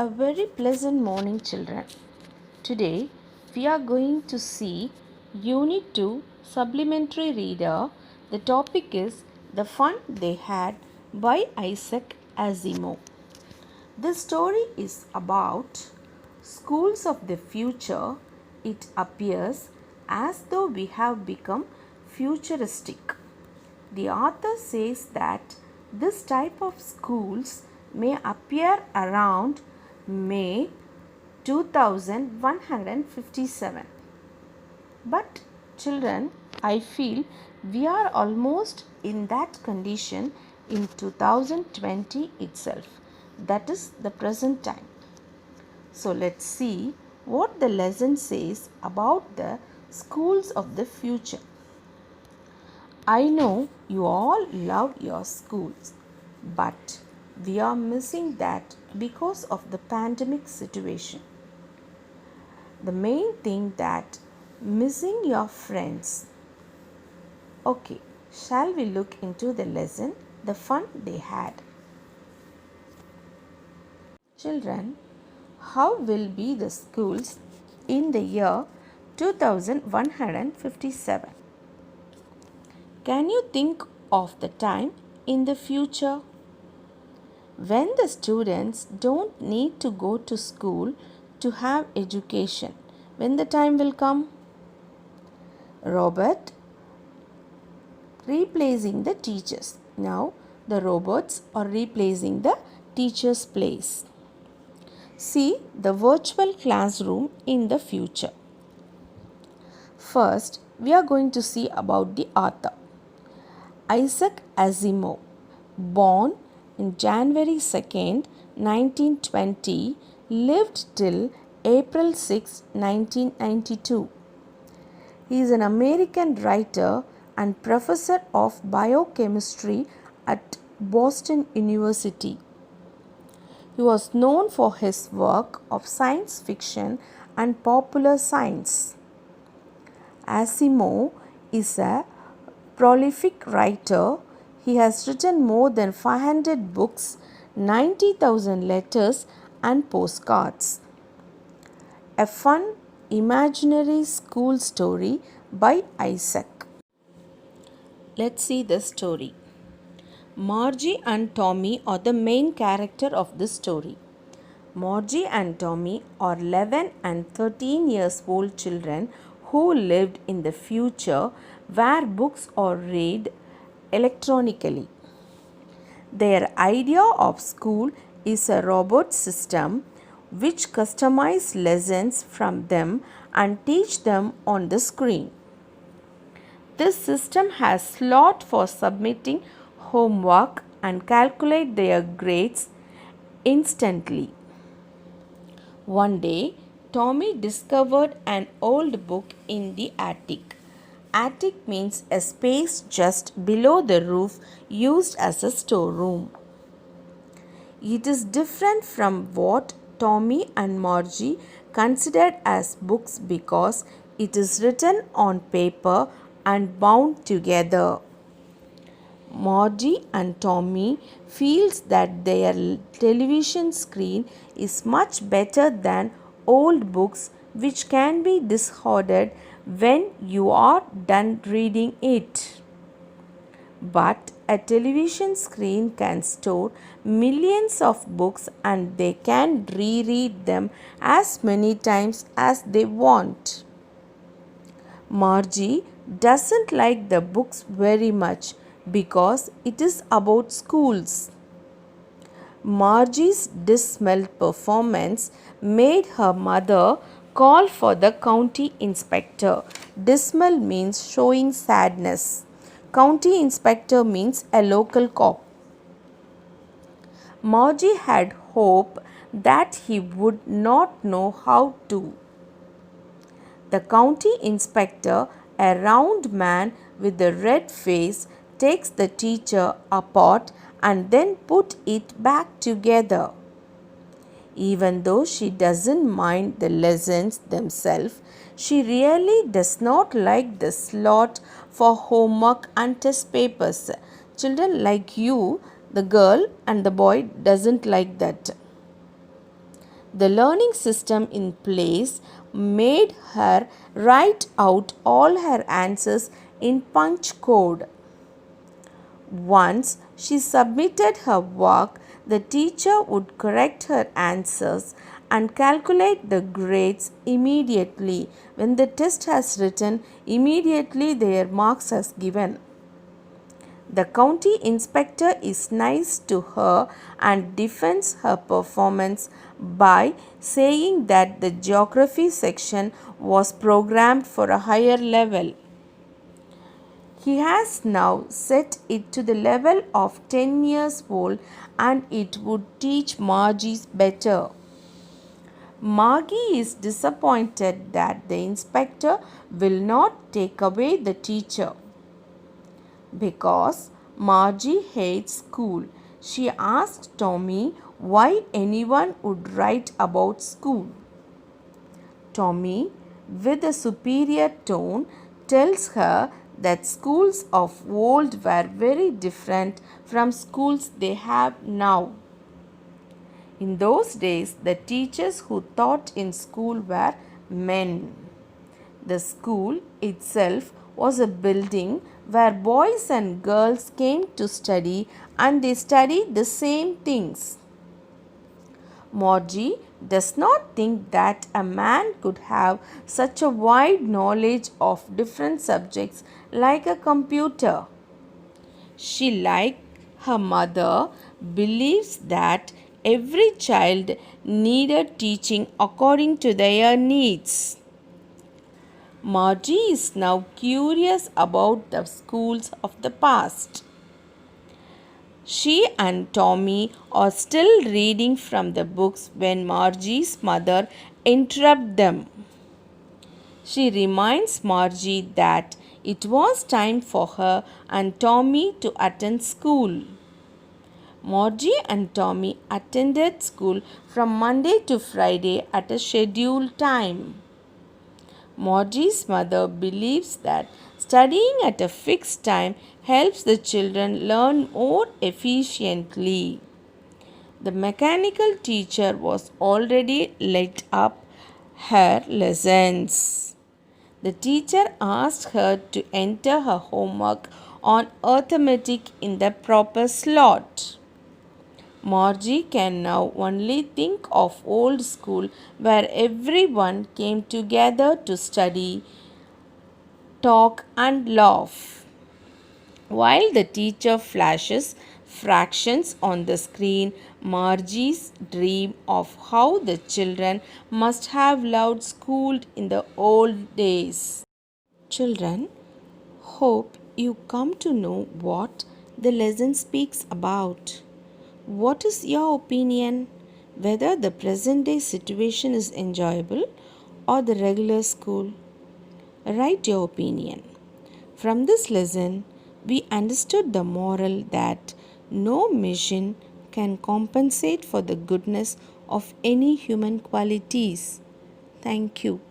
A very pleasant morning, children. Today we are going to see Unit 2 Supplementary Reader. The topic is The Fun They Had by Isaac Asimov. This story is about schools of the future. It appears as though we have become futuristic. The author says that this type of schools may appear around May 2157. But children, I feel we are almost in that condition in 2020 itself. That is the present time. So let's see what the lesson says about the schools of the future. I know you all love your schools, but we are missing that because of the pandemic situation. The main thing that missing your friends. Okay, shall we look into the lesson, the fun they had? Children, how will be the schools in the year 2157? Can you think of the time in the future when the students don't need to go to school to have education? When the time will come? Robot replacing the teachers. Now the robots are replacing the teachers' place. See the virtual classroom in the future. First, we are going to see about the author. Isaac Asimov, born in January 2nd, 1920, lived till April 6, 1992. He is an American writer and professor of biochemistry at Boston University. He was known for his work of science fiction and popular science. Asimov is a prolific writer. He has written more than 500 books, 90,000 letters and postcards. A fun imaginary school story by Isaac. Let's see the story. Margie and Tommy are the main character of this story. Margie and Tommy are 11 and 13 years old children who lived in the future where books are read electronically. Their idea of school is a robot system which customize lessons from them and teach them on the screen. This system has slot for submitting homework and calculate their grades instantly. One day, Tommy discovered an old book in the attic. Attic means a space just below the roof used as a storeroom. It is different from what Tommy and Margie considered as books because it is written on paper and bound together. Margie and Tommy feels that their television screen is much better than old books which can be discarded when you are done reading it. But a television screen can store millions of books and they can reread them as many times as they want. Margie doesn't like the books very much because it is about schools. Margie's dismal performance made her mother call for the county inspector. Dismal means showing sadness. County inspector means a local cop. Margie had hope that he would not know how to. The county inspector, a round man with a red face, takes the teacher apart and then put it back together. Even though she doesn't mind the lessons themselves, she really does not like the slot for homework and test papers. Children like you, the girl and the boy doesn't like that. The learning system in place made her write out all her answers in punch code. Once she submitted her work, the teacher would correct her answers and calculate the grades immediately. When the test has written, immediately their marks as given. The county inspector is nice to her and defends her performance by saying that the geography section was programmed for a higher level. He has now set it to the level of 10 years old and it would teach Margie better. Margie is disappointed that the inspector will not take away the teacher. Because Margie hates school, she asked Tommy why anyone would write about school. Tommy, with a superior tone, tells her that schools of old were very different from schools they have now. In those days, the teachers who taught in school were men. The school itself was a building where boys and girls came to study and they studied the same things. Margie does not think that a man could have such a wide knowledge of different subjects like a computer. She, like her mother, believes that every child needed teaching according to their needs. Margie is now curious about the schools of the past. She and Tommy are still reading from the books when Margie's mother interrupts them. She reminds Margie that it was time for her and Tommy to attend school. Margie and Tommy attended school from Monday to Friday at a scheduled time. Margie's mother believes that studying at a fixed time helps the children learn more efficiently. The mechanical teacher was already lit up her lessons. The teacher asked her to enter her homework on arithmetic in the proper slot. Margie can now only think of old school where everyone came together to study, talk and laugh. While the teacher flashes fractions on the screen, Margie's dream of how the children must have loved school in the old days. Children, hope you come to know what the lesson speaks about. What is your opinion? Whether the present day situation is enjoyable or the regular school? Write your opinion. From this lesson, we understood the moral that no machine can compensate for the goodness of any human qualities. Thank you.